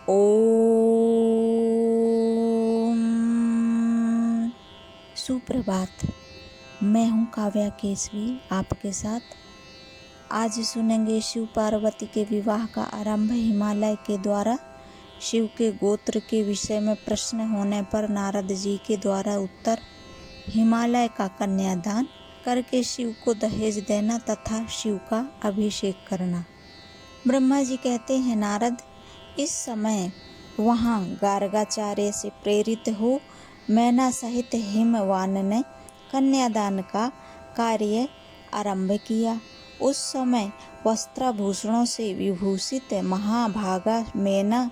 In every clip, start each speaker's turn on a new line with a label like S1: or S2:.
S1: ओम। सुप्रभात। मैं हूँ काव्या केसरी आपके साथ। आज सुनेंगे शिव पार्वती के विवाह का आरंभ हिमालय के द्वारा। शिव के गोत्र के विषय में प्रश्न होने पर नारद जी के द्वारा उत्तर। हिमालय का कन्यादान करके शिव को दहेज देना तथा शिव का अभिषेक करना। ब्रह्मा जी कहते हैं, नारद, इस समय वहाँ गार्गाचार्य से प्रेरित हो मैना सहित हिमवान ने कन्यादान का कार्य आरंभ किया। उस समय वस्त्राभूषणों से विभूषित महाभागा मैना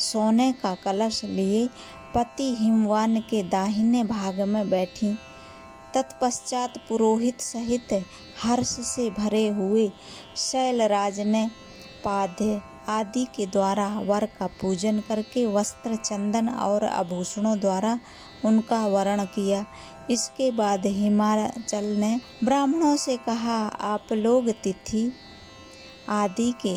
S1: सोने का कलश लिए पति हिमवान के दाहिने भाग में बैठी। तत्पश्चात पुरोहित सहित हर्ष से भरे हुए शैलराज ने पाद्य आदि के द्वारा वर का पूजन करके वस्त्र, चंदन और आभूषणों द्वारा उनका वरण किया। इसके बाद हिमाचल ने ब्राह्मणों से कहा, आप लोग तिथि आदि के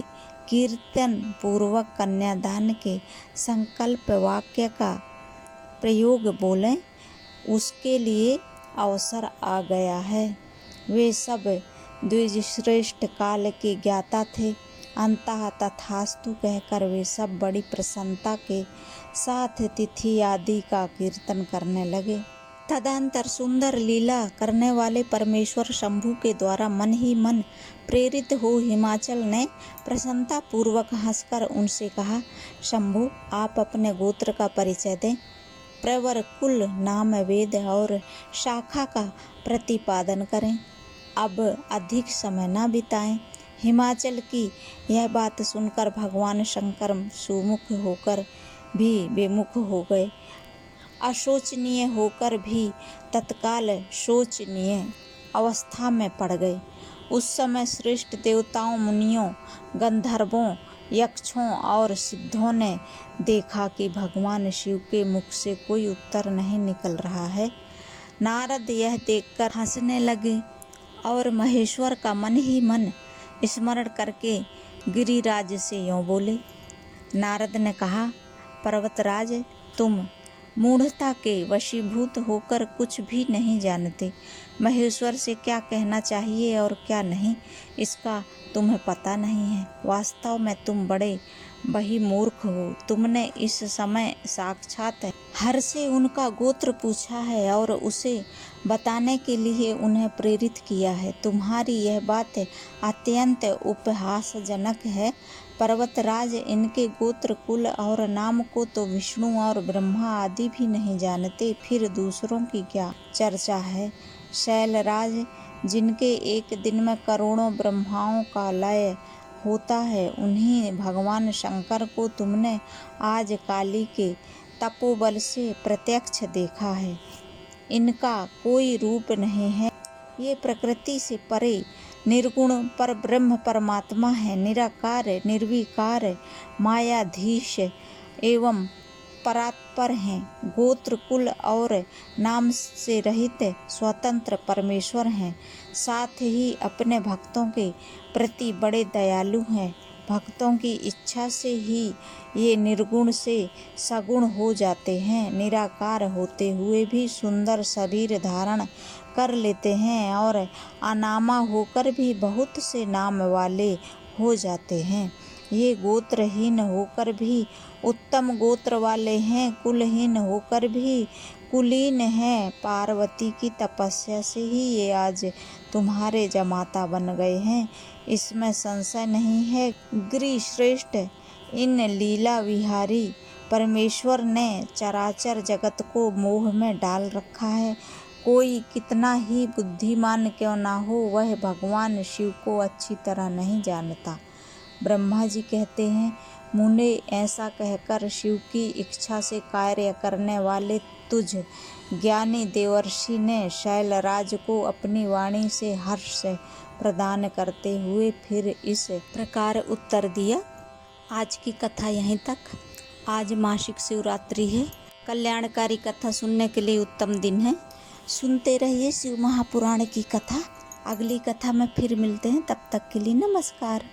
S1: कीर्तन पूर्वक कन्यादान के संकल्प वाक्य का प्रयोग बोलें, उसके लिए अवसर आ गया है। वे सब द्विजश्रेष्ठ काल के ज्ञाता थे। अंतः तथास्तु कहकर वे सब बड़ी प्रसन्नता के साथ तिथि आदि का कीर्तन करने लगे। तदंतर सुंदर लीला करने वाले परमेश्वर शंभु के द्वारा मन ही मन प्रेरित हो हिमाचल ने प्रसन्नता पूर्वक हंसकर उनसे कहा, शंभु, आप अपने गोत्र का परिचय दें। प्रवर, कुल, नाम, वेद और शाखा का प्रतिपादन करें। अब अधिक समय न बिताएं। हिमाचल की यह बात सुनकर भगवान शंकर सुमुख होकर भी बेमुख हो गए। अशोचनीय होकर भी तत्काल शोचनीय अवस्था में पड़ गए। उस समय श्रेष्ठ देवताओं, मुनियों, गंधर्वों, यक्षों और सिद्धों ने देखा कि भगवान शिव के मुख से कोई उत्तर नहीं निकल रहा है। नारद यह देखकर हंसने लगे और महेश्वर का मन ही मन स्मरण करके गिरिराज से यूँ बोले। नारद ने कहा, पर्वतराज, तुम मूढ़ता के वशीभूत होकर कुछ भी नहीं जानते। महेश्वर से क्या कहना चाहिए और क्या नहीं, इसका तुम्हें पता नहीं है। वास्तव में तुम बड़े बहिर्मूर्ख हो। तुमने इस समय साक्षात हर से उनका गोत्र पूछा है और उसे बताने के लिए उन्हें प्रेरित किया है। तुम्हारी यह बात अत्यंत उपहासजनक है। पर्वतराज, इनके गोत्र, कुल और नाम को तो विष्णु और ब्रह्मा आदि भी नहीं जानते, फिर दूसरों की क्या चर्चा है। शैलराज, जिनके एक दिन में करोड़ों ब्रह्माओं का लय होता है, उन्हीं भगवान शंकर को तुमने आज काली के तपोबल से प्रत्यक्ष देखा है। इनका कोई रूप नहीं है। ये प्रकृति से परे निर्गुण पर ब्रह्म परमात्मा है। निराकार, निर्विकार, मायाधीश एवं परात्पर हैं। गोत्र, कुल और नाम से रहित स्वतंत्र परमेश्वर हैं। साथ ही अपने भक्तों के प्रति बड़े दयालु हैं। भक्तों की इच्छा से ही ये निर्गुण से सगुण हो जाते हैं। निराकार होते हुए भी सुंदर शरीर धारण कर लेते हैं और अनामा होकर भी बहुत से नाम वाले हो जाते हैं। ये गोत्रहीन होकर भी उत्तम गोत्र वाले हैं, कुलहीन होकर भी कुलीन हैं। पार्वती की तपस्या से ही ये आज तुम्हारे जमाता बन गए हैं, इसमें संशय नहीं है। गिरिश्रेष्ठ, इन लीला विहारी परमेश्वर ने चराचर जगत को मोह में डाल रखा है। कोई कितना ही बुद्धिमान क्यों ना हो, वह भगवान शिव को अच्छी तरह नहीं जानता। ब्रह्मा जी कहते हैं, मुने, ऐसा कहकर शिव की इच्छा से कार्य करने वाले तुझ ज्ञानी देवर्षि ने शैलराज को अपनी वाणी से हर्ष प्रदान करते हुए फिर इस प्रकार उत्तर दिया। आज की कथा यहीं तक। आज मासिक शिवरात्रि है। कल्याणकारी कथा सुनने के लिए उत्तम दिन है। सुनते रहिए शिव महापुराण की कथा। अगली कथा में फिर मिलते हैं, तब तक के लिए नमस्कार।